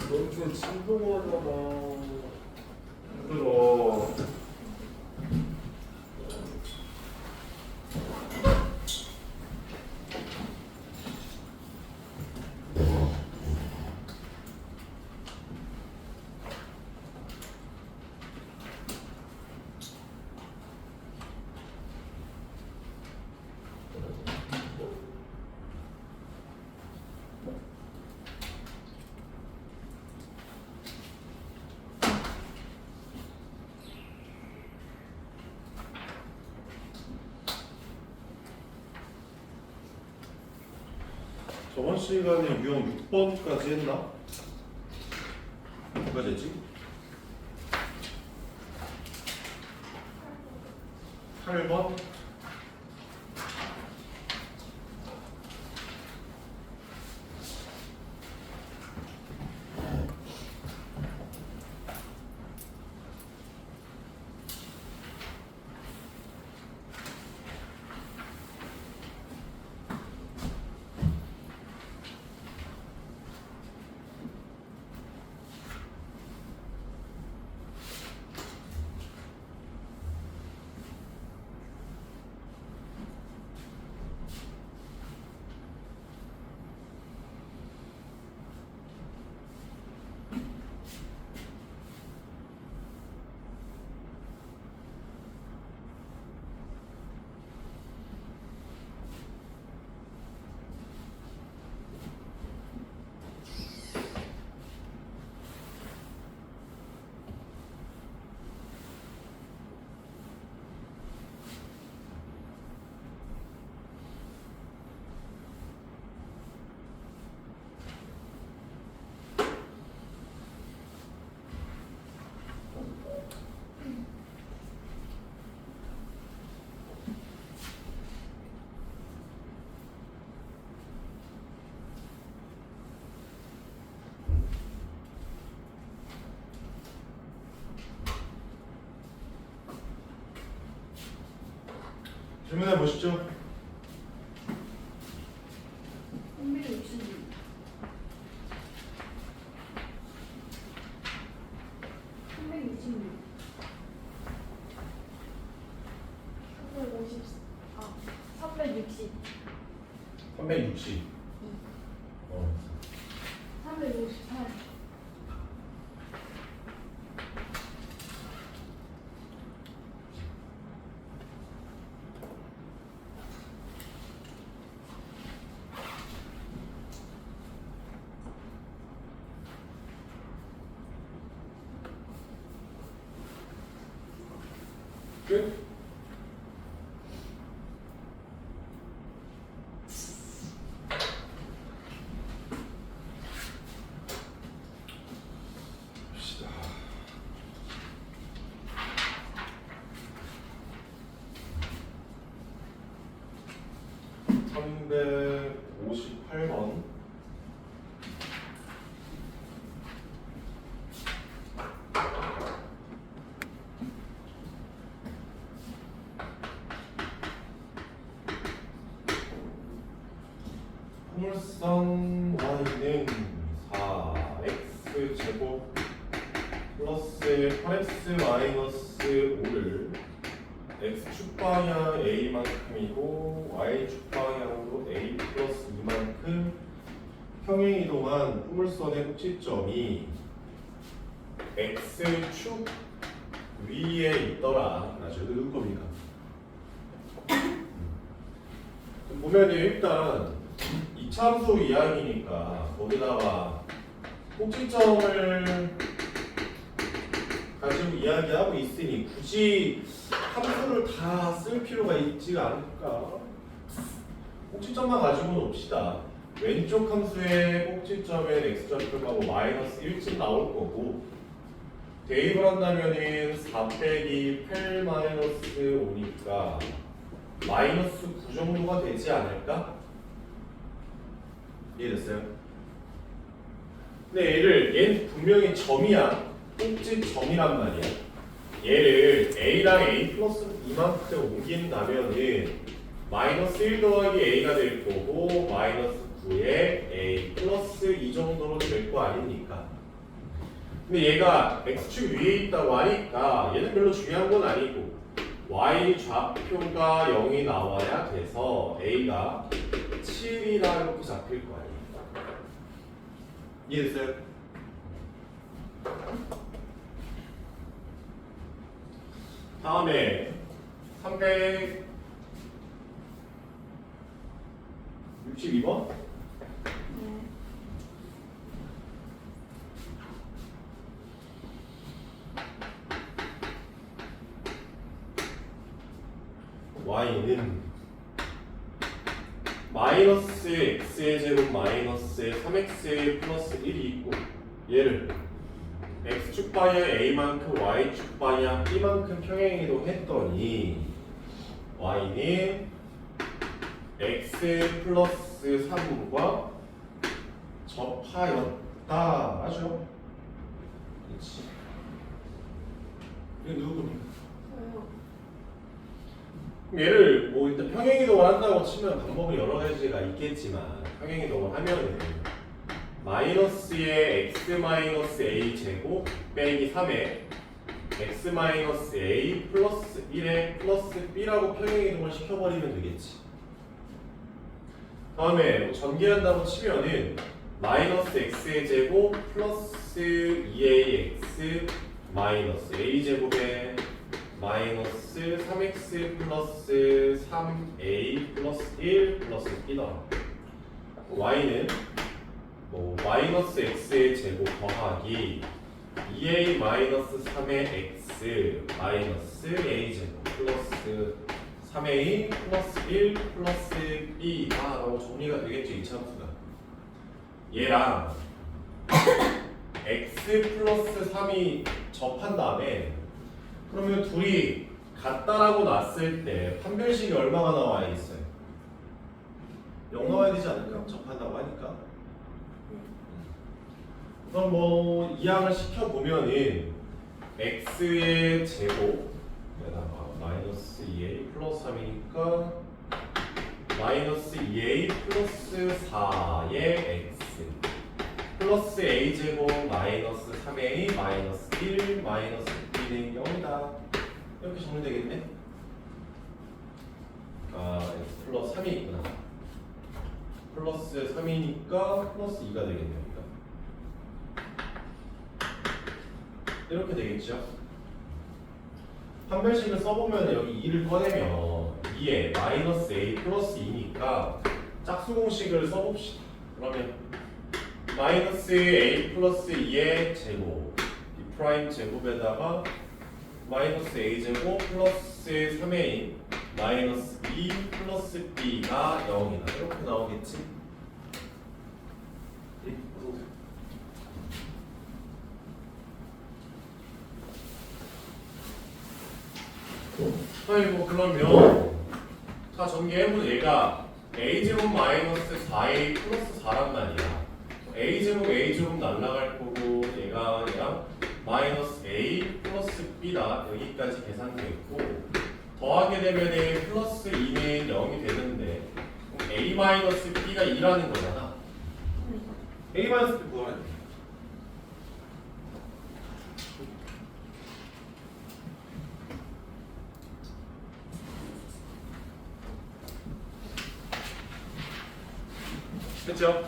너무 진동하잖아. 힘들어. 저번 시간에 유형 6번까지 했나? 누가 되지? 8번? 질문해 보시죠. 366. 366. 350. 아, 360. 360. 358. 끝. 봅시다. 358번. 포물선 y는 4x제곱 플러스 8x 마이너스 5를 x축 방향 a만큼이고 y축 방향으로 a 플러스 2만큼 평행이동한 포물선의 꼭지점이 x축 위에 있더라. 나중에 누구 겁니까? 보면 일단 이차함수 이야기니까 거기다가 꼭지점을 가지고 이야기하고 있으니 굳이 함수를 다 쓸 필요가 있지가 않을까? 꼭지점만 가지고 놉시다. 왼쪽 함수의 꼭지점엔 x좌표가 마이너스 1쯤 나올 거고 대입을 한다면은 4 빼기 8 마이너스 5니까 마이너스 9 정도가 되지 않을까? 이해됐어요? 근데 얘는 분명히 점이야. 꼭지점이란 말이야. 얘를 a랑 a 플러스 2만큼 옮긴다면은 마이너스 1 더하기 a가 될 거고 마이너스 9에 a 플러스 2 정도로 될 거 아닙니까? 근데 얘가 x축 위에 있다고 하니까 얘는 별로 중요한 건 아니고 y 좌표가 0이 나와야 돼서 a가 7이라 이렇게 잡힐 거 아니에요. 이해됐어요? 다음에 362번. 네. y는 마이너스 x의 제곱 마이너스 3x의 플러스 1이 있고 얘를 x축 방향 a만큼 y축 방향 b만큼 평행이동 했더니 y는 x 플러스 3과 접하였다. 맞죠? 그렇지. 이거 누구입니까? 저요. 얘를 뭐 일단 평행이동을 한다고 치면 방법이 여러 가지가 있겠지만 평행이동을 하면은 마이너스의 x 마이너스 a 제곱 빼기 3에 x 마이너스 a 플러스 1에 플러스 b라고 평행이동을 시켜버리면 되겠지. 다음에 뭐 전개한다고 치면은 마이너스 x의 제곱 플러스 2ax 마이너스 a 제곱에 마이너스 3x 플러스 3a 플러스 1 플러스 b다. y는 뭐 마이너스 x의 제곱 더하기 2a 마이너스 3의 x 마이너스 a 제곱 플러스 3a 플러스 1 플러스 b다 라고 정리가 되겠죠. 이 참수가 얘랑 x 플러스 3이 접한 다음에 그러면 둘이 같다라고 놨을 때 판별식이 얼마가 나와야 있어요? 0 나와야 되지 않을까? 접한다고 하니까. 그럼 뭐 이항을 시켜보면은 x의 제곱에다가 마이너스 2a 플러스 3이니까 마이너스 2a 플러스 4의 x 플러스 a 제곱 마이너스 3a 마이너스 1 마이너스 b는 0이다. 이렇게 정리되겠네. 아 x 플러스 3이 있구나. 플러스 3이니까 플러스 2가 되겠네요. 이렇게 되겠죠. 판별식을 써보면 여기 2를 꺼내면 2에 마이너스 a 플러스 2니까 짝수 공식을 써봅시다. 그러면 마이너스 a 플러스 2의 제곱 b 프라임 제곱에다가 마이너스 a 제곱 플러스 3a 마이너스 2 플러스 b가 0이다. 이렇게 나오겠지. 아이고 그러면 자 전개해보면 얘가 a제곱 마이너스 4a 플러스 4란 말이야. a제곱 날라갈 거고 얘가 그냥 마이너스 a 플러스 b다. 여기까지 계산됐고 더하게 되면 플러스 2는 0이 되는데 a 마이너스 b가 2라는 거잖아. a 마이너스 b 구하면 돼. 됐죠?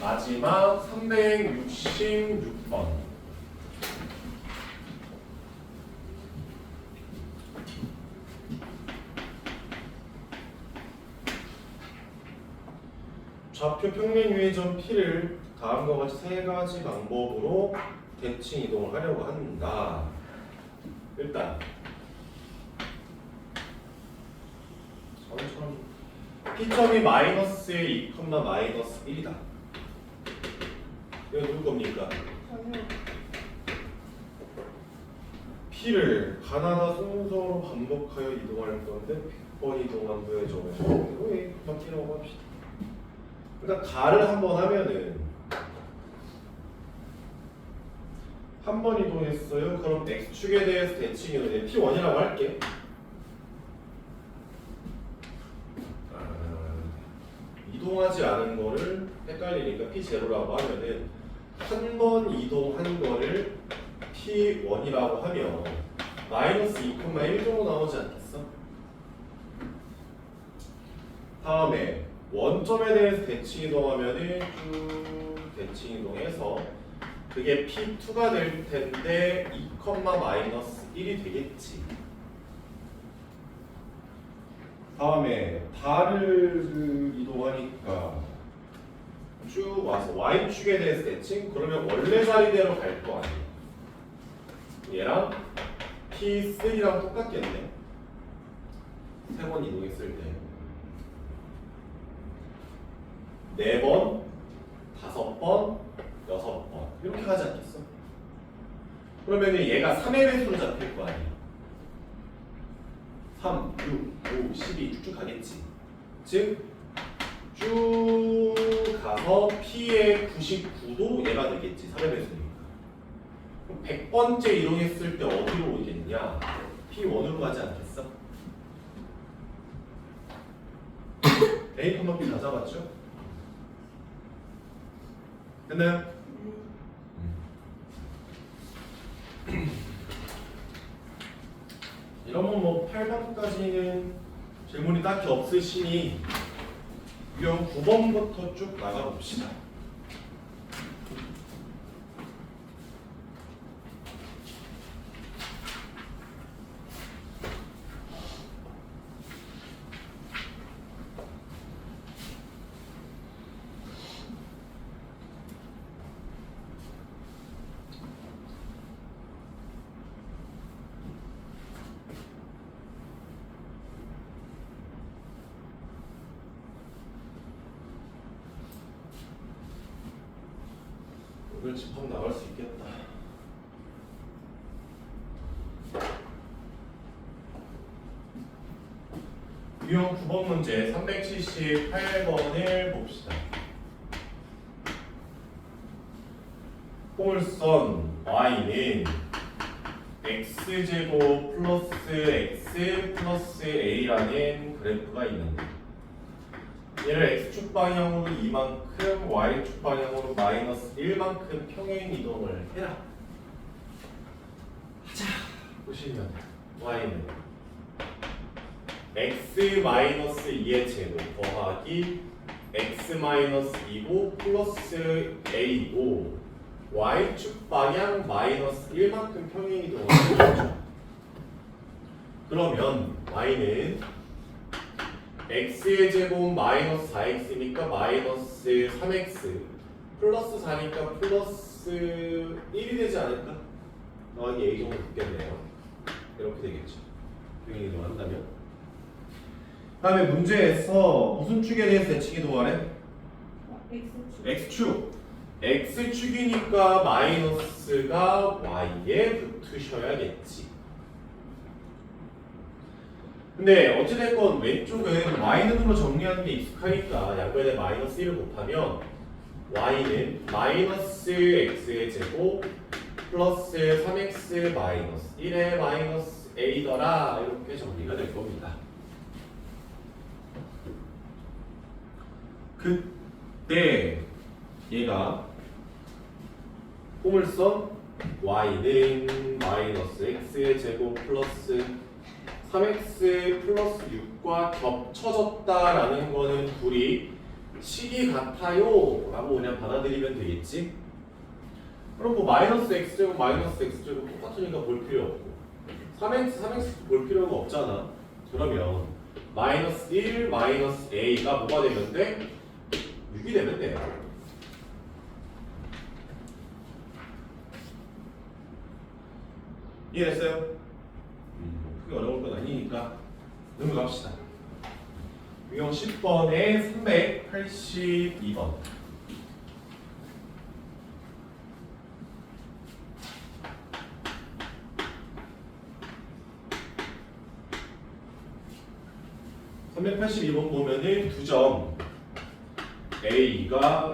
마지막 366번. 좌표 평면 유회전 P를 다음과 같이 세 가지 방법으로 대칭 이동을 하려고 한다. 일단 P점이 마이너스 2, 마이너스 1이다. 이거 누구 겁니까? 저요. P를 가나다 순서로 반복하여 이동할 건데 100번 이동한 후에 정해서 왜 바뀌라고 합시다. 그러니까 가를 한번 하면은 한 번 이동했어요. 그럼 X축에 대해서 대칭이거든요. P1이라고 할게. 이동하지 않은 거를 헷갈리니까 P0라고 하면은 한 번 이동한 거를 P1이라고 하면 마이너스 2,1 정도 나오지 않겠어? 다음에 원점에 대해서 대칭 이동하면은 쭉 대칭 이동해서 그게 P2가 될 텐데 2, 마이너스 1이 되겠지. 다음에 달을 이동하니까 쭉 와서 Y축에 대해서 대칭? 그러면 원래 자리대로 갈 거 아니야. 얘랑 P3랑 똑같겠네. 세 번 이동했을 때 4번, 5번, 6번 이렇게 가지 않겠어? 그러면 얘가 3의 배수로 잡힐 거 아니야. 3, 6, 5, 12 쭉쭉 가겠지. 즉 쭉 가서 P의 99도 얘가 되겠지. 3의 배수니까. 그럼 100번째 이동했을 때 어디로 오겠냐? P1으로 가지 않겠어? A, P 다 잡았죠? 됐나요? 이러면 뭐 8번까지는 질문이 딱히 없으시니 유형 9번부터 쭉 나가봅시다. 오늘 집합 나갈 수 있겠다. 유형 9번 문제 378번을 봅시다. 포물선 y는 x제곱 플러스 x 플러스 a라는 그래프가 있는데 얘를 x축 방향으로 2만큼, y축 방향으로 마이너스 1만큼 평행 이동을 해라. 하자. 보시면 y는 x 마이너스 2의 제곱 더하기 x 마이너스 2고 플러스 a고 y축 방향 마이너스 1만큼 평행 이동을 해주죠. 그러면 y는 x의 제곱 마이너스 4x니까 마이너스 3x 플러스 4니까 플러스 1이 되지 않을까? 더하기 a 정도 붙겠네요. 이렇게 되겠죠. 평행 이동한다면. 다음에 문제에서 무슨 축에 대해서 대칭 이동하래? x축. x축이니까 마이너스가 y에 붙으셔야겠지. 근데 어찌됐건 왼쪽은 y는으로 정리하는 게 익숙하니까 양변에 마이너스 1을 곱하면 y는 마이너스 x의 제곱 플러스 3x 마이너스 1의 마이너스 a더라 이렇게 정리가 될 겁니다. 그때 얘가 포물선 y는 마이너스 x의 제곱 플러스 3x 플러스 6과 겹쳐졌다라는 거는 둘이 식이 같아요 라고 그냥 받아들이면 되겠지. 그럼 뭐 마이너스 x제곱 마이너스 x제곱 똑같으니까 볼 필요 없고 3x 볼 필요가 없잖아. 그러면 마이너스 1 마이너스 a가 뭐가 되면 돼? 6이 되면 돼요. 이해됐어요? 크게 어려울 건 아니니까 넘어갑시다. 유형 10번에 382번. 보면은 두 점 A가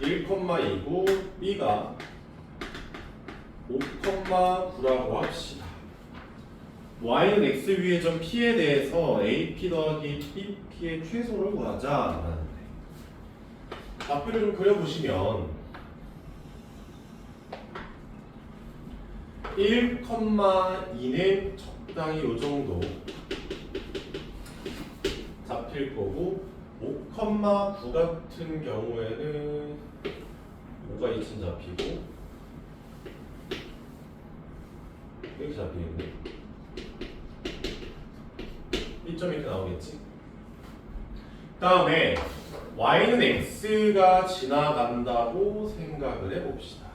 1,2고 B가 5,9라고 합시다. Y는 X 위의 점 P에 대해서 AP 더하기 PP의 최소를 구하자. 좌표를 좀 그려보시면 1,2는 적당히 요 정도 잡힐 거고 5,9 같은 경우에는 5가 이쯤 잡히고 이렇게 잡히겠네. 1점 이렇게 나오겠지. 그 다음에 y는 x가 지나간다고 생각을 해봅시다.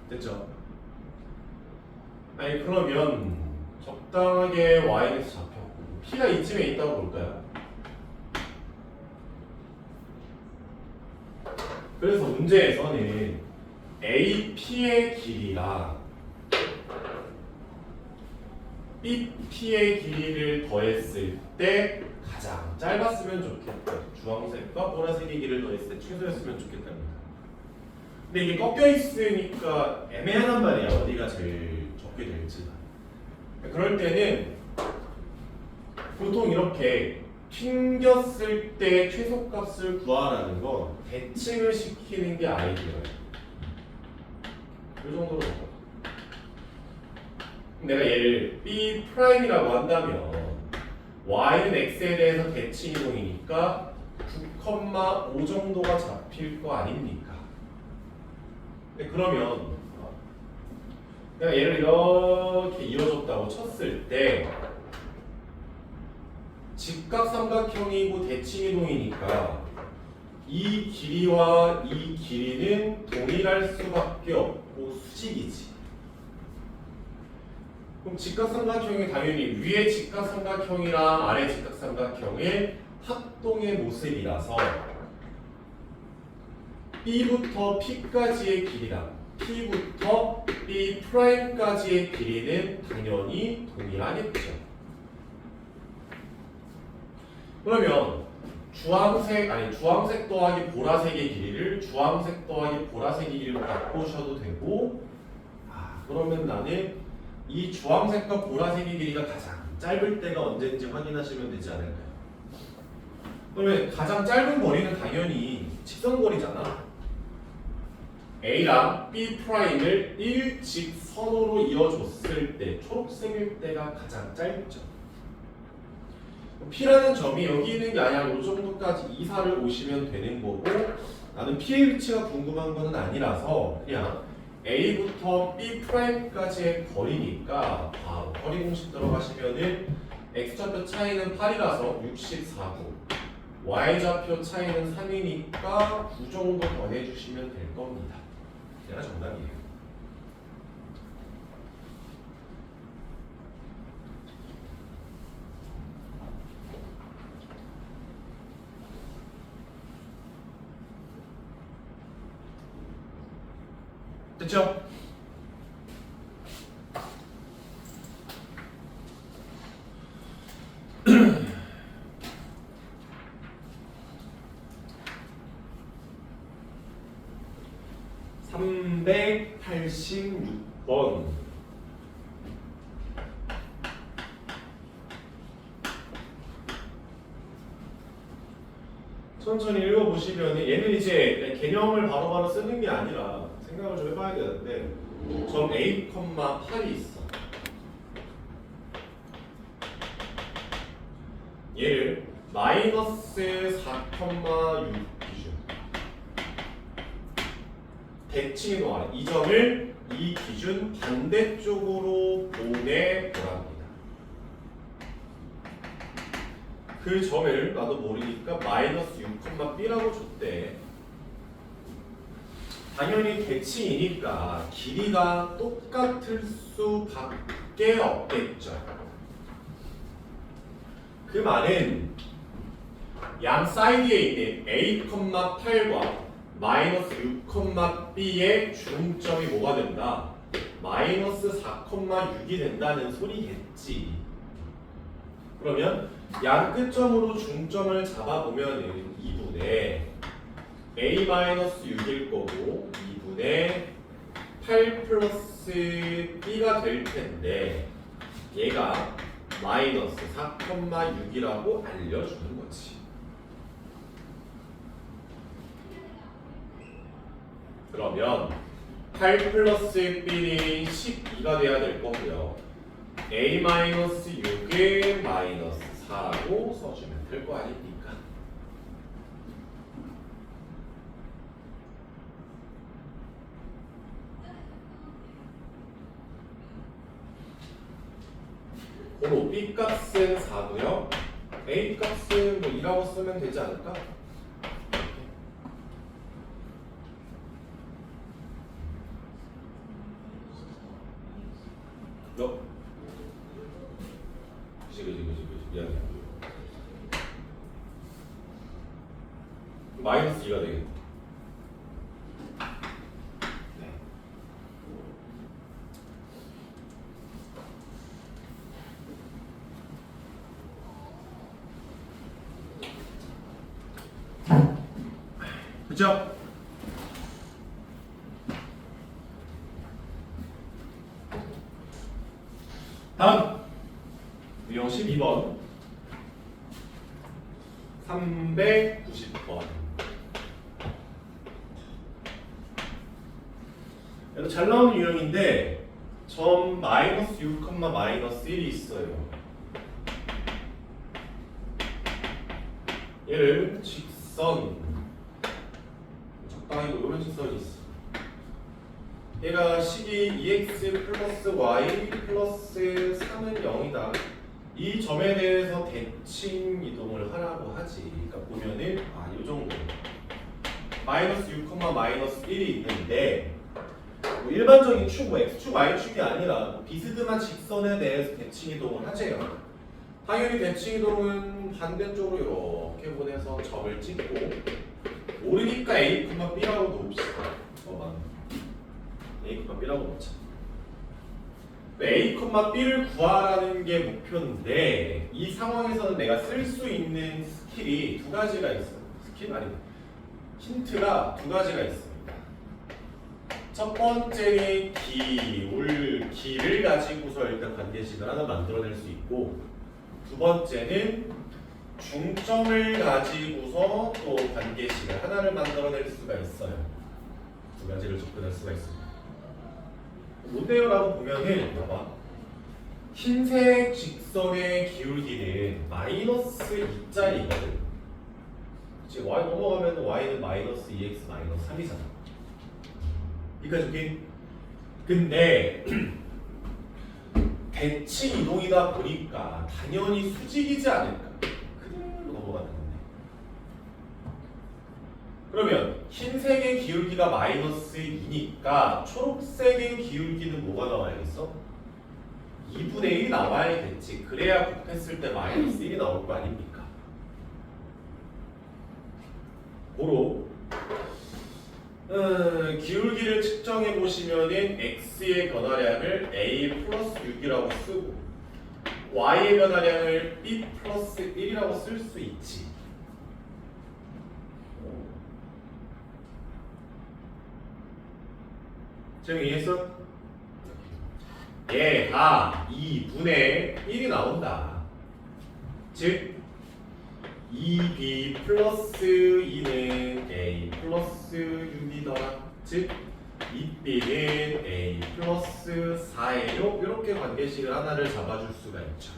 됐죠? 아니 그러면 적당하게 y는 잡혔고 p가 이쯤에 있다고 볼까요? 그래서 문제에서는 AP의 길이랑 BP의 길이를 더했을 때 가장 짧았으면 좋겠다. 주황색과 보라색의 길이를 더했을 때 최소였으면 좋겠답니다. 근데 이게 꺾여 있으니까 애매하단 말이야. 어디가 제일 적게 될지가. 그럴 때는 보통 이렇게 튕겼을 때 최소값을 구하라는 건 대칭을 시키는 게 아이디어예요. 이 정도로 먹어. 내가 얘를 B'이라고 한다면 Y는 X에 대해서 대칭이동이니까 9,5 정도가 잡힐 거 아닙니까? 근데 그러면 내가 얘를 이렇게 이어줬다고 쳤을 때 직각삼각형이고 대칭이동이니까 이 길이와 이 길이는 동일할 수밖에 없고 수직이지. 그럼 직각삼각형이 당연히 위의 직각삼각형이랑 아래 직각삼각형의 합동의 모습이라서 B부터 P까지의 길이랑 P부터 B'까지의 길이는 당연히 동일하겠죠. 그러면 주황색 더하기 보라색의 길이를 주황색 더하기 보라색의 길이로 바꾸셔도 되고, 그러면 나는 이 주황색과 보라색의 길이가 가장 짧을 때가 언제인지 확인하시면 되지 않을까요? 그러면 가장 짧은 거리는 당연히 직선거리잖아. A랑 B'을 일직선으로 이어줬을 때 초록색일 때가 가장 짧죠. P라는 점이 여기 있는 게 아니라 이 정도까지 이사를 오시면 되는 거고, 나는 P의 위치가 궁금한 거는 아니라서 그냥 A부터 B'까지의 거리니까 바로 거리 공식 들어가시면은 X좌표 차이는 8이라서 64구, Y좌표 차이는 3이니까 9 정도 더해주시면 될 겁니다. 얘가 정답이에요. 됐죠? (386번) 천천히 읽어보시면 얘는 이제 개념을 바로바로 쓰는 게 아니라 생각을 좀 해봐야 되는데, 점 A, 8이 있어. 얘를 마이너스 4,6 기준 대칭이동 아래 이 점을 이 기준 반대쪽으로 보내보랍니다. 그 점을 나도 모르니까 마이너스 6,B라고 줬대. 당연히 대칭이니까 길이가 똑같을 수밖에 없겠죠. 그 말은 양 사이드에 있는 A,8과 마이너스 6,B의 중점이 뭐가 된다? 마이너스 4,6이 된다는 소리겠지. 그러면 양 끝점으로 중점을 잡아보면 2분의 A-6일 거고 2분의 8 플러스 B가 될 텐데, 얘가 마이너스 4,6이라고 알려주는 거지. 그러면 8 플러스 B는 12가 돼야 될 거고요. A 마이너스 6은 마이너스 4라고 써주면 될 거 아닙니까? 고로 B 값은 4고요. A 값은 뭐 2라고 쓰면 되지 않을까? 그치. 미안해. 마이너스 2가 되겠다. 네. 그죠? 다음 유형 12번 390번 얘도 잘 나오는 유형인데 점 마이너스 6, 마이너스 1이 있어요. 얘를 직선 적당히 이런 직선이 있어. 얘가 식이 2x 플러스 y 플러스 3은 0이다. 이 점에 대해서 대칭 이동을 하라고 하지. 그러니까 보면은 이 정도 마이너스 6, 마이너스 1이 있는데 뭐 일반적인 축, 뭐 x축, y축이 아니라 뭐 비스듬한 직선에 대해서 대칭 이동을 하재요. 당연히 대칭 이동은 반대쪽으로 이렇게 보내서 점을 찍고 모르니까 a, b라고 놓읍시다. a, b라고 놓자. a, b를 구하라는 게 목표인데 이 상황에서는 내가 쓸 수 있는 스킬이 두 가지가 있어요. 스킬 아니 힌트가 두 가지가 있습니다. 첫 번째는 기를 가지고서 일단 관계식을 하나 만들어낼 수 있고 두 번째는 중점을 가지고서 또 관계식을 하나를 만들어낼 수가 있어요. 두 가지를 접근할 수가 있습니다. 뭔데요? 라고 보면은 봐봐 흰색 직선의 기울기는 마이너스 2짜리거든. 그치? y 넘어가면 y는 마이너스 2x 마이너스 3이잖아. 여기까지. 근데 대칭 이동이다 보니까 당연히 수직이지 않을까. 그대로 넘어가는 건데. 그러면 흰색의 기울기가 마이너스 2니까 초록색의 기울기는 뭐가 나와야겠어? 2분의 1이 나와야겠지. 그래야 곱했을 때 마이너스 1이 나올 거 아닙니까? 고로 기울기를 측정해 보시면은 x의 변화량을 a 플러스 6이라고 쓰고 y의 변화량을 b 플러스 1이라고 쓸 수 있지. 지금 이해했어? 얘가 2분의 1이 나온다. 즉 2b 플러스 2는 a 플러스 6이더라. 즉 2b는 a 플러스 4예요. 이렇게 관계식을 하나를 잡아줄 수가 있죠.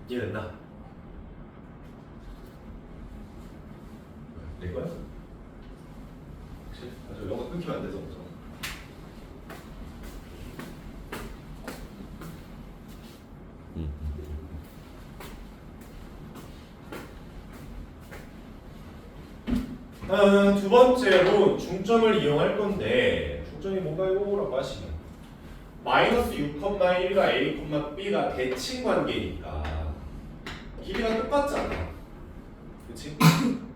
이해됐나? 될 거야? 그치? 아주 영어 끊기면 안 돼서 엄청. 두 번째로 중점을 이용할 건데 중점이 뭔가요? 라고 하시면 마이너스 6,1과 a, b가 대칭 관계니까 길이가 똑같잖아. 그치?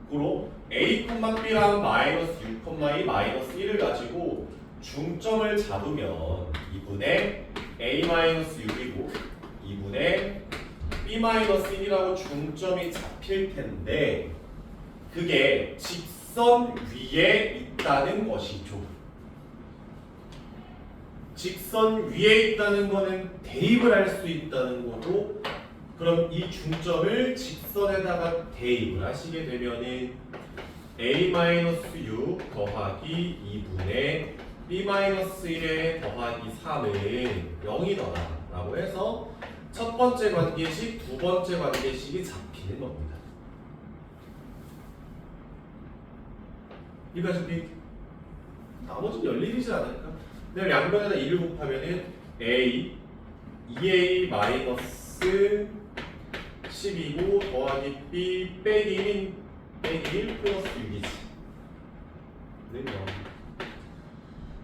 그로 a, b랑 마이너스 6,2, 마이너스 1을 가지고 중점을 잡으면 2분의 a 마이너스 6이고 2분의 b 마이너스 1이라고 중점이 잡힐 텐데 그게 직선 위에 있다는 것이죠. 직선 위에 있다는 거는 대입을 할 수 있다는 거고, 그럼 이 중점을 직선에다가 대입을 하시게 되면은 a-6 더하기 2분의 b-1에 더하기 3은 0이더라 라고 해서 첫 번째 관계식, 두 번째 관계식이 잡히는 겁니다. 이 가족이 나머지는 열리지 않을까? 그냥 양변에다 2를 곱하면은 a 2a 마이너스 10이고 더하기 b 빼기 1 플러스 6이지. 네,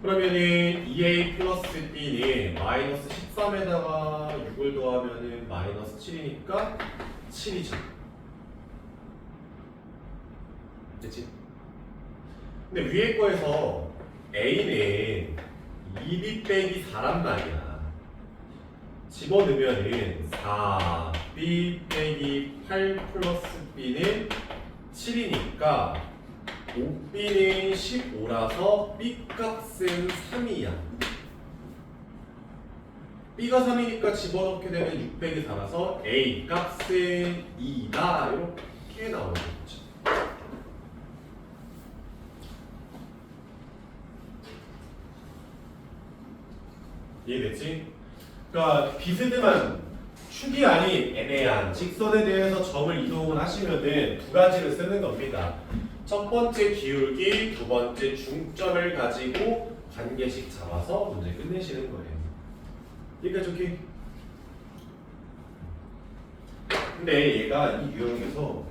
그러면은 2a 플러스 b는 마이너스 13에다가 6을 더하면은 마이너스 7이니까 7이죠. 됐지? 근데 위에 거에서 a는 2b 빼기 4란 말이야. 집어넣으면은 4b 빼기 8 플러스 b는 7이니까 5b는 15라서 b 값은 3이야. b가 3이니까 집어넣게 되면 6 빼기 4라서 a 값은 2다. 이렇게 나오는 거죠. 이해됐지? 그러니까 비스듬한 축이 아닌 애매한 직선에 대해서 점을 이동을 하시면은 두 가지를 쓰는 겁니다. 첫 번째 기울기, 두 번째 중점을 가지고 관계식 잡아서 문제 끝내시는 거예요. 그러니까 저기 근데 얘가 이 유형에서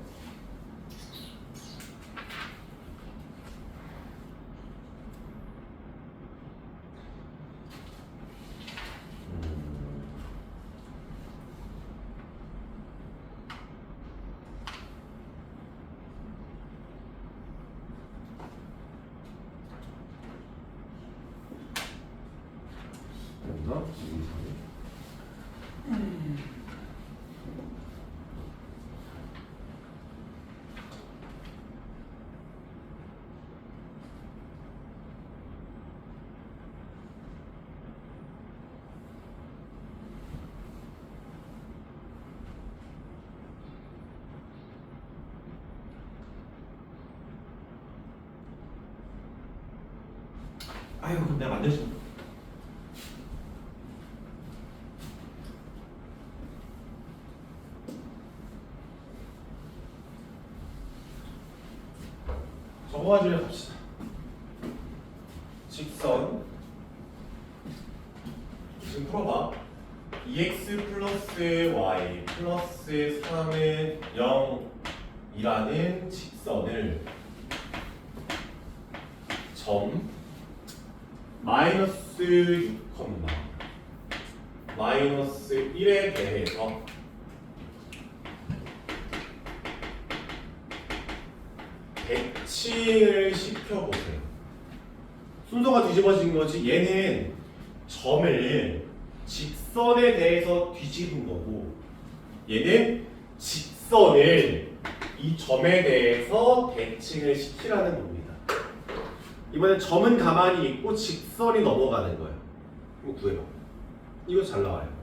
아유, 내가 만들었어. 저거 가지고 갑시다. 직선 지금 풀어봐. 2x 플러스 y 플러스 3은 0이라는 직선을 점 마이너스 6, 마이너스 1에 대해서 대칭을 시켜보세요. 순서가 뒤집어진 거지. 얘는 점을 직선에 대해서 뒤집은 거고, 얘는 직선을 이 점에 대해서 대칭을 시키라는 겁니다. 이번엔 점은 가만히 있고 직선이 넘어가는 거예요. 이거 구해봐. 이거 잘 나와요.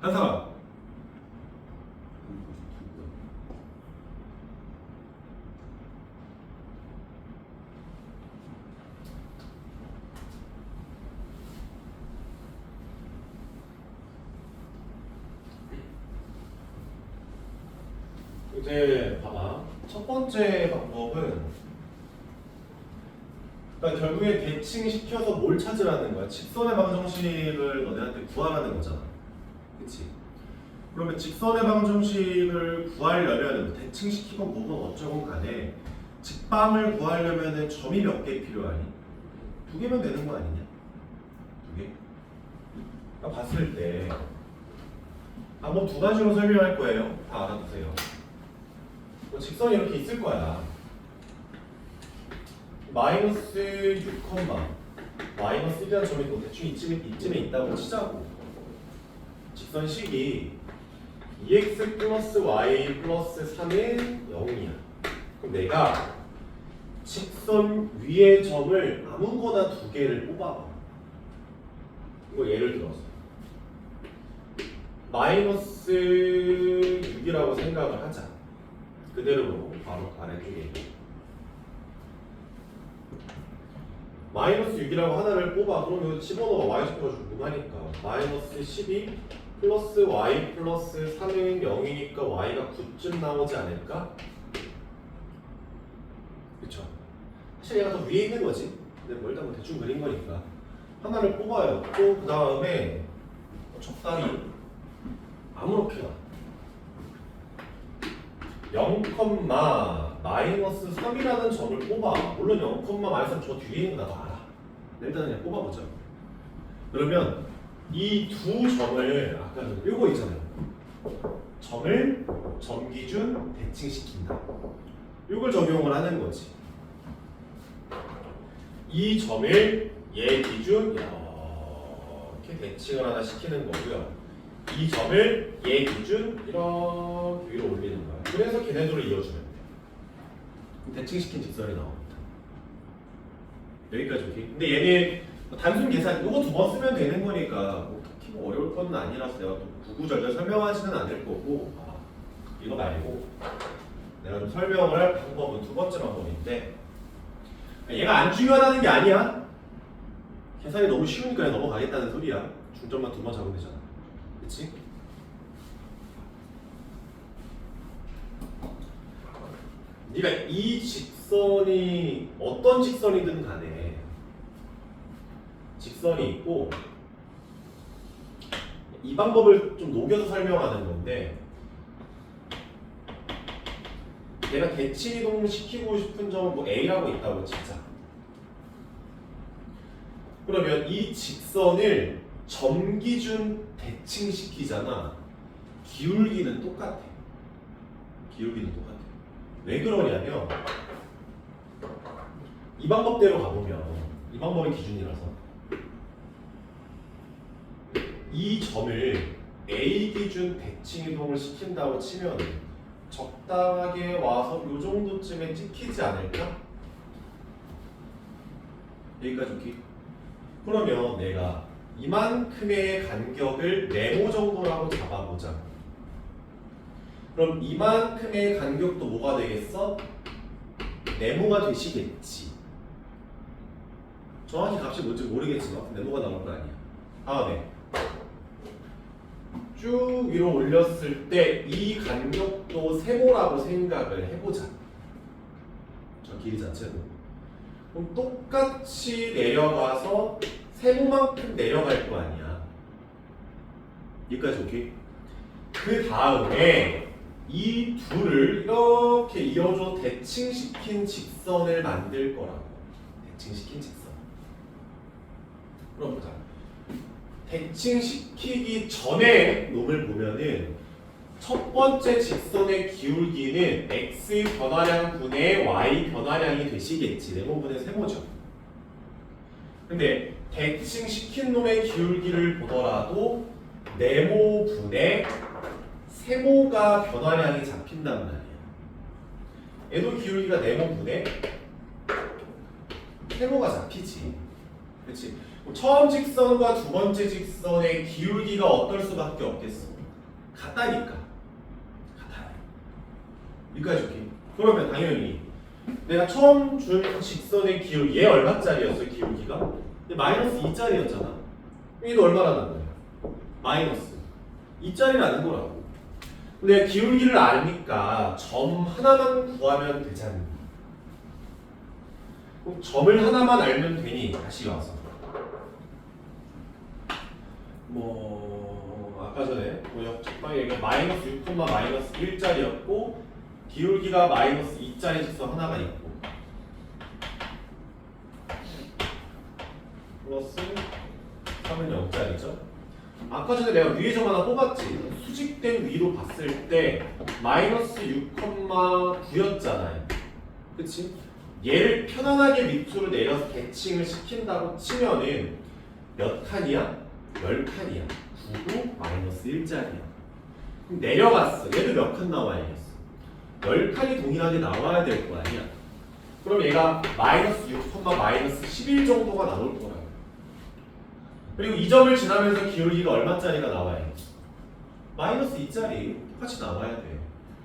한 사람. 이제 봐봐. 첫 번째 방법은 그러니까 결국에 대칭시켜서 뭘 찾으라는 거야. 직선의 방정식을 너네한테 구하라는 거잖아. 그치? 그러면 직선의 방정식을 구하려면 대칭시키건 뭐건 어쩌건 간에 직방을 구하려면 점이 몇 개 필요하니? 2개면 되는 거 아니냐? 2개? 그러니까 봤을 때 방법 2가지로 설명할 거예요. 다 알아두세요. 직선이 이렇게 있을 거야. 마이너스 6, 마이너스 1이라는 점이 또 대충 이쯤에 있다고 치자고. 직선식이 2x 플러스 y 플러스 3은 0이야. 그럼 내가 직선 위의 점을 아무거나 2개를 뽑아봐. 이거 예를 들어서 마이너스 6이라고 생각을 하자. 그대로 바로 아래쪽에 마이너스 6이라고 하나를 뽑아. 그럼 여기 집어넣어. y축도가 궁금하니까 마이너스 12 플러스 y 플러스 3은 0이니까 y가 9쯤 나오지 않을까? 그쵸? 사실 얘가 더 위에 있는 거지. 근데 뭐 일단 뭐 대충 그린 거니까 하나를 뽑아요. 또 그 다음에 적당히 아무렇게나 0, 마이너스 3이라는 점을 뽑아. 물론 0, 마이너스 3 저 뒤에 있는 거 나도 알아. 일단은 그냥 뽑아보자. 그러면 이 두 점을 아까 이거 있잖아요. 점을 점 기준 대칭시킨다. 이걸 적용을 하는 거지. 이 점을 얘 기준 이렇게 대칭을 하나 시키는 거고요. 이 점을 얘 기준 이렇게 위로 올리는 거야. 그래서 걔네들을 이어주면 돼. 대칭시킨 직선이 나옵니다. 여기까지 오케이. 근데 얘네 단순 계산 이거 2번 쓰면 되는 거니까 뭐 특히 뭐 어려울 건 아니라서 내가 또 구구절절 설명하지는 않을 거고 이거 말고 내가 좀 설명을 할 방법은 2번째 방법인데 얘가 안 중요하다는 게 아니야. 계산이 너무 쉬우니까 그냥 넘어가겠다는 소리야. 중점만 2번 잡으면 되잖아. 그치? 네가 이 직선이 어떤 직선이든 간에 직선이 있고 이 방법을 좀 녹여서 설명하는 건데 내가 대칭이동 시키고 싶은 점은 뭐 A라고 있다고 치자. 그러면 이 직선을 점 기준 대칭시키잖아. 기울기는 똑같아. 기울기는 똑같아. 왜 그러냐면 이 방법대로 가보면 이 방법이 기준이라서 이 점을 A 기준 대칭이동을 시킨다고 치면 적당하게 와서 이 정도쯤에 찍히지 않을까? 여기까지 오케이? 그러면 내가 이만큼의 간격을 네모 정도라고 잡아보자. 그럼 이만큼의 간격도 뭐가 되겠어? 네모가 되시겠지. 정확히 값이 뭔지 모르겠지만 네모가 나올 거 아니야. 다음에 쭉 위로 올렸을 때 이 간격도 세모라고 생각을 해보자. 저 길이 자체도. 그럼 똑같이 내려가서 세모만큼 내려갈 거 아니야. 여기까지 오케이? 그 다음에 이 둘을 이렇게 이어줘 대칭시킨 직선을 만들 거라고. 대칭시킨 직선. 그럼 보자. 대칭시키기 전에 놈을 보면은 첫 번째 직선의 기울기는 x 변화량 분의 y 변화량이 되시겠지. 네모분의 세모죠. 근데 대칭시킨 놈의 기울기를 보더라도 네모분의 세모가 변화량이 잡힌단 말이야. 얘도 기울기가 네모분의 세모가 잡히지. 그렇지? 처음 직선과 두 번째 직선의 기울기가 어떨 수밖에 없겠어. 같다니까. 같아요. 여기까지 오케이. 그러면 당연히 내가 처음 준 직선의 기울기 얘 얼마짜리였어 기울기가? 근데 마이너스 2짜리였잖아. 여기도 얼마라는 거야? 마이너스 2짜리라는 거라고. 근데 기울기를 아니까 점 하나만 구하면 되잖니. 그럼 점을 하나만 알면 되니 다시 와서 아까 전에 적당히 얘기한 마이너스 6, 마이너스 1짜리였고 기울기가 마이너스 2짜리 직선 하나가 있고 플러스 3은 0짜리죠. 아까 전에 내가 위에 점 하나 뽑았지. 수직된 위로 봤을 때 마이너스 6,9였잖아요. 그치? 얘를 편안하게 밑으로 내려서 대칭을 시킨다고 치면은 몇 칸이야? 10칸이야. 9도 마이너스 1짜리야. 그럼 내려갔어. 얘도 몇 칸 나와야겠어? 10칸이 동일하게 나와야 될 거 아니야. 그럼 얘가 마이너스 6, 마이너스 11 정도가 나올 거라고. 그리고 이 점을 지나면서 기울기가 얼마짜리가 나와야겠어? 마이너스 2짜리 똑같이 나와야 돼.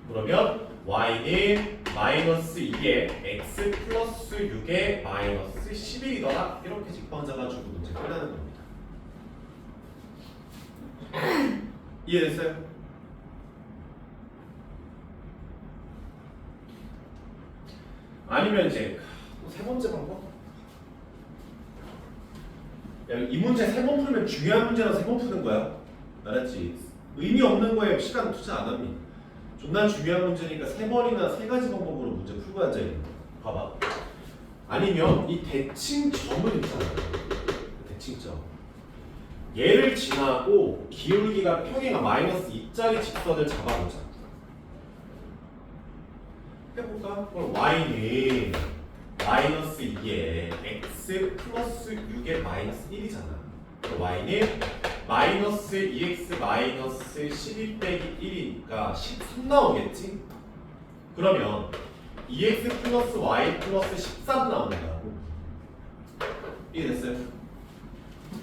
그러면 y는 마이너스 2에 x 플러스 6에 마이너스 11이더라. 이렇게 직방 잡아주고 문제 끝나는 겁니다. 이해됐어요? 아니면 이제 세 번째 방법? 야, 이 문제 세 번 풀면 중요한 문제라서 세 번 푸는 거야. 알았지? 의미 없는 거에 시간 투자 안 합니다. 존나 중요한 문제니까 세 번이나 세 가지 방법으로 문제 풀고 앉아있는 거야. 봐봐. 아니면 이 대칭점을 있잖아요. 대칭점. 얘를 지나고 기울기가 평행한 마이너스 2짜리 직선을 잡아보자. 해볼까? 그럼 y는 마이너스 2에 x 플러스 6에 마이너스 1이잖아. 그럼 y는 마이너스 2x 마이너스 12 빼기 1이니까 13 나오겠지? 그러면 2x 플러스 y 플러스 13 나온다고. 이해됐어요?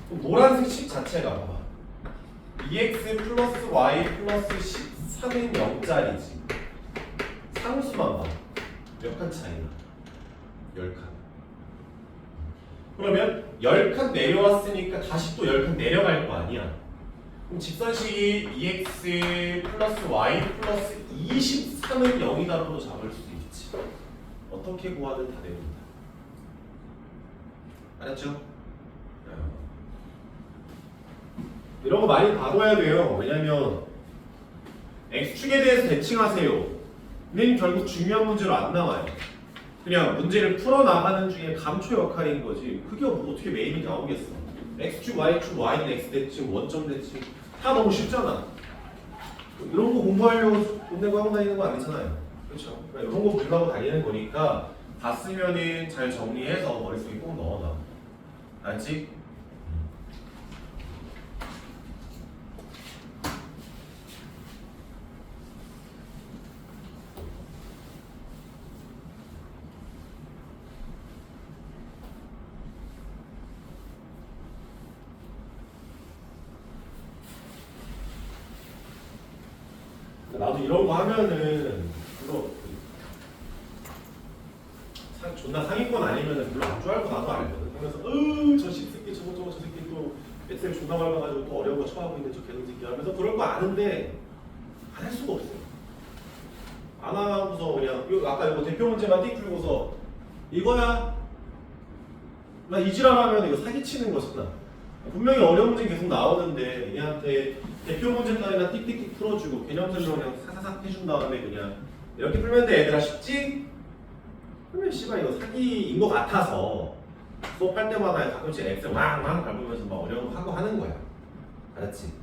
그럼 노란색 식 자체가 봐봐. 2x 플러스 y 플러스 13은 0짜리지. 상수만 봐. 몇 칸 차이나? 10칸. 그러면 10칸 내려왔으니까 다시 또 10칸 내려갈 거 아니야. 그럼 직선식이 2x 플러스 y 플러스 23은 0이다라고 잡을 수 있지. 어떻게 구하든 다 됩니다. 알았죠? 이런 거 많이 봐둬야 돼요. 왜냐면 x축에 대해서 대칭하세요. 는 결국 중요한 문제로 안 나와요. 그냥 문제를 풀어나가는 중에 감초 역할인 거지. 그게 뭐 어떻게 메인이 나오겠어. x축, y축, y는 x 대칭, 원점 대칭 다 너무 쉽잖아. 이런 거 공부하려고 돈 내고 하고 다니는 거 아니잖아요. 그렇죠? 그러니까 이런 거 보려고 다니는 거니까 봤으면은 잘 정리해서 머릿속에 꼭 넣어놔. 알지? 나도 이런 거 하면은 별로 존나 상위권 아니면은 별로 안 좋아할 거 나도 알거든. 그러면서 저 새끼 저거 저 새끼 또 엑셀 존나 밟아가지고 또 어려운 거 쳐하고 있는 저 개새끼 하면서 그럴 거 아는데 안 할 수가 없어요. 안 하고서 그냥 아까 이거 대표 문제만 띡 풀고서 이거야. 나 이지랄하면 이거 사기치는 거잖아. 분명히 어려운 문제 계속 나오는데 얘한테 대표 문제 따위나 띡띡띡 풀어주고 개념 설명 그냥 사사삭 해준 다음에 그냥 이렇게 풀면 돼 얘들아 쉽지? 그러면 씨발 이거 사기인 것 같아서 수업할 때마다 가끔씩 엑셀 왕왕 밟으면서 막 어려운 거 하고 하는 거야. 알았지?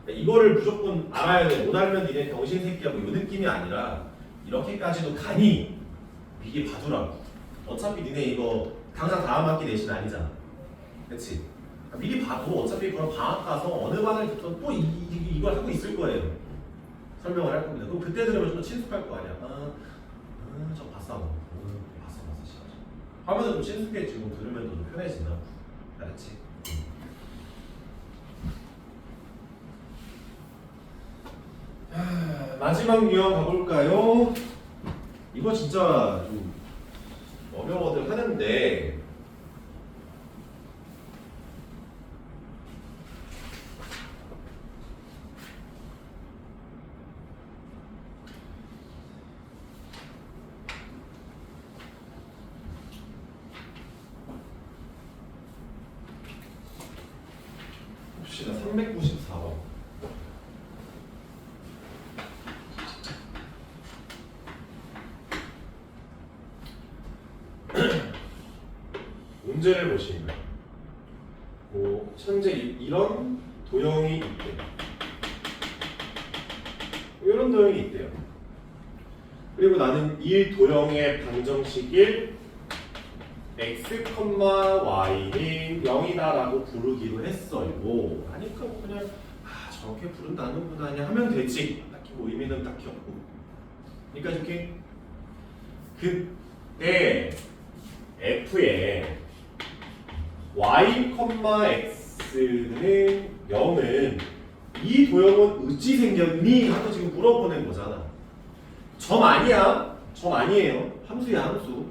그러니까 이거를 무조건 알아야 돼. 못 알면 니네 병신 새끼야 뭐 이 느낌이 아니라 이렇게까지도 가니 미리 봐두라고. 어차피 니네 이거 당장 다음 학기 내신 아니잖아. 그치? 미리 봐도 어차피 그럼 방학 가서 어느 반을 듣던 또 이걸 하고 있을 거예요. 설명을 할 겁니다. 그럼 그때 들으면 좀 친숙할 거 아니야. 저 봤어. 봤어. 하면서 좀 친숙해지고 지금 들으면 좀 편해진다. 알았지? 마지막 유형 가볼까요? 이거 진짜 좀 어려워들 하는데 봅시다. 394번. 문제를 보시면 현재 이런 도형이 있대요. 이런 도형이 있대요. 그리고 나는 이 도형의 방정식을 x, y는 0이다라고 부르기로 했어요. 하니까 그냥 저렇게 부른다는구나 그냥 하면 되지. 딱히 뭐 의미는 딱히 없고. 그러니까 이렇게 그때 f에 y, x는 0은 이 도형은 어찌 생겼니? 하고 지금 물어보는 거잖아. 점 아니야. 점 아니에요. 함수야 함수.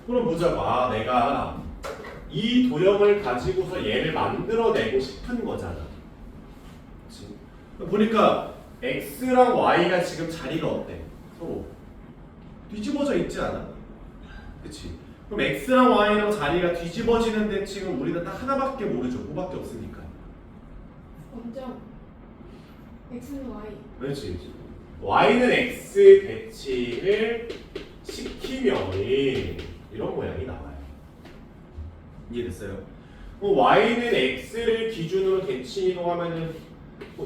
그럼 보자고. 내가 이 도형을 가지고서 얘를 만들어내고 싶은 거잖아. 그치? 보니까 x랑 y가 지금 자리가 어때? 서로 뒤집어져 있지 않아? 그치? 그럼 x랑 y랑 자리가 뒤집어지는데 지금 우리는 딱 하나밖에 모르죠. 뭐밖에 없으니까. 원점 x는 y. 그렇지. y는 x 대칭을 시키면 이런 모양이 나와요. 이해됐어요? y는 x를 기준으로 대칭 이동하면은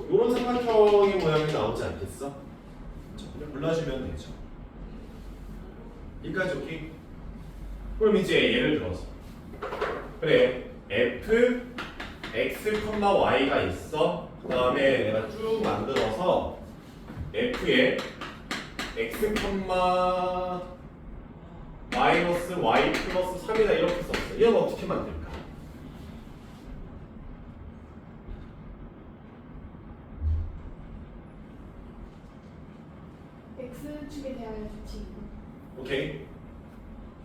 이런 삼각형의 모양이 나오지 않겠어? 그냥 골라주면 되죠. 여기까지 오케이? 그럼 이제 예를 들어서 그래 f x, y가 있어. 그 다음에 내가 쭉 만들어서 f에 x, 마이너스 y 플러스 3이다 이렇게 썼어. 이건 어떻게 만들까? x축에 대하여 대칭. 오케이.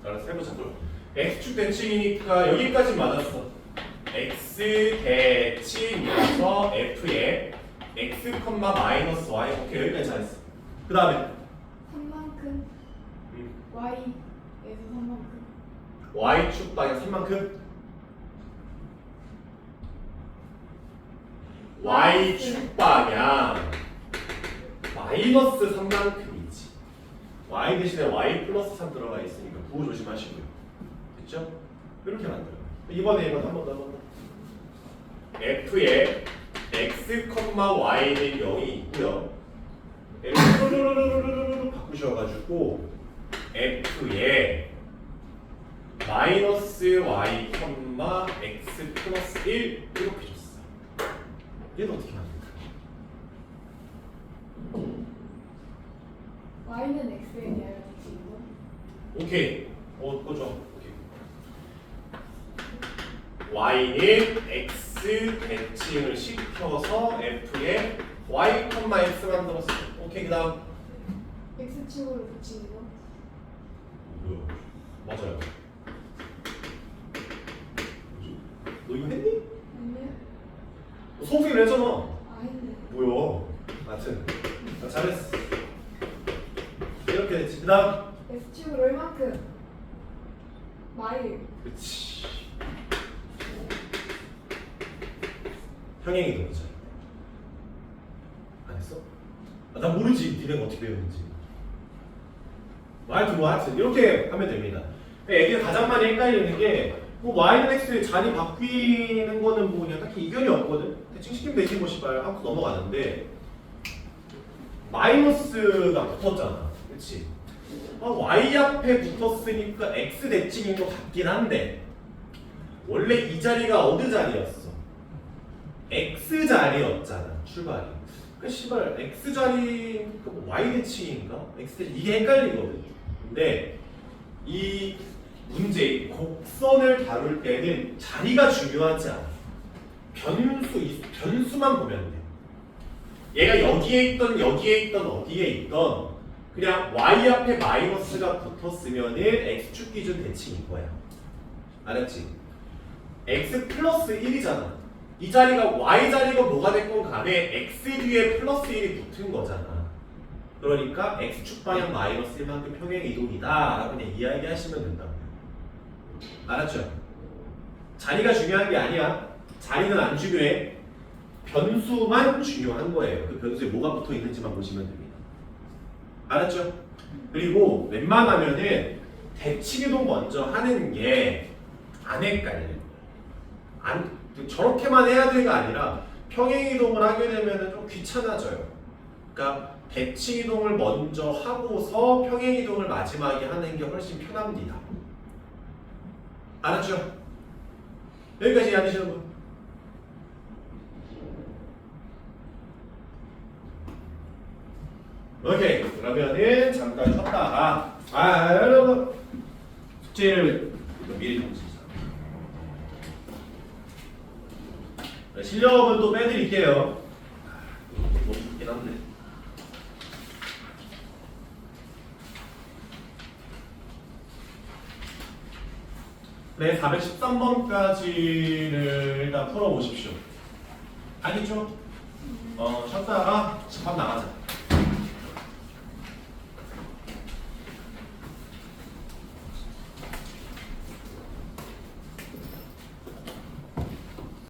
알았어 해보자. 그럼 x축 대칭이니까 여기까지 맞았어. x 대칭이라서 f에 x, 마이너스 y. 오케이 여기까지 잘했어. 그 다음에 3만큼 y에서 3만큼 y축 방향 3만큼 y축 방향 마이너스 3만큼이지. y 대신에 y 플러스 3 들어가 있으니까 부호 조심하시고요. 됐죠? 이렇게 만들어요. 이번에 이건 한 번 더. f에 x, y는 0이 있고요. 이렇게 바꾸셔가지고 f에 마이너스 y, x 플러스 1 이렇게 줬어. 얘는 어떻게 만들까? y는 x에 대하여 대칭이고 오케이. 그거 좋아. 오케이. y는 x 대칭을 시켜서 f에 y, x 만들었어. 오케이. 그 다음 x축으로 대칭이고 뭐야? 맞아요. 너 이거 했니? 아니요. 너 수업생을 했잖아. 아닌데. 뭐야? 하여튼 잘했어. 이렇게 됐지. 그 다음 x축을 얼만큼? 마일. 그치. 평행이 되죠. 안 했어? 나 모르지. 니네가 어떻게 배웠는지. 하여튼 이렇게 하면 됩니다. 애기가 가장 많이 헷갈리는 게 y는 x의 자리 바뀌는 거는 뭐 그냥 딱히 이견이 없거든. 대칭 시키면 되지 뭐 씨발 하고 넘어가는데 마이너스가 붙었잖아. 그치? y 앞에 붙었으니까 x 대칭인 것 같긴 한데 원래 이 자리가 어느 자리였어? x 자리였잖아 출발이. 그 씨발 x 자리니까 뭐 y 대칭인가? x 대칭 이게 헷갈리거든. 근데 이 문제 곡선을 다룰 때는 자리가 중요하지 않아. 변수만 보면 돼. 얘가 여기에 있던 어디에 있던 그냥 y 앞에 마이너스가 붙었으면은 x축 기준 대칭인 거야. 알았지? x 플러스 1이잖아. 이 자리가 y 자리가 뭐가 됐건 간에 x 뒤에 플러스 1이 붙은 거잖아. 그러니까 x축 방향 마이너스 1만큼 평행 이동이다 라고 그냥 이야기 하시면 된다고요. 알았죠? 자리가 중요한 게 아니야. 자리는 안 중요해. 변수만 중요한 거예요. 그 변수에 뭐가 붙어 있는지만 보시면 됩니다. 알았죠? 그리고 웬만하면은 대칭이동 먼저 하는 게 안 헷갈려요. 저렇게만 해야 되가 아니라 평행이동을 하게 되면 좀 귀찮아져요. 그러니까 대칭이동을 먼저 하고서 평행이동을 마지막에 하는 게 훨씬 편합니다. 알았죠? 여기까지 이해하시는 분? 오케이. 그러면은 잠깐 쉬었다가 여러분 숙제를 미리 정리해주세요. 실력은 또 빼드릴게요. 너무 좋긴 한데. 네, 413번까지를 일단 풀어보십시오. 알겠죠? 쉬었다가 집합 나가자.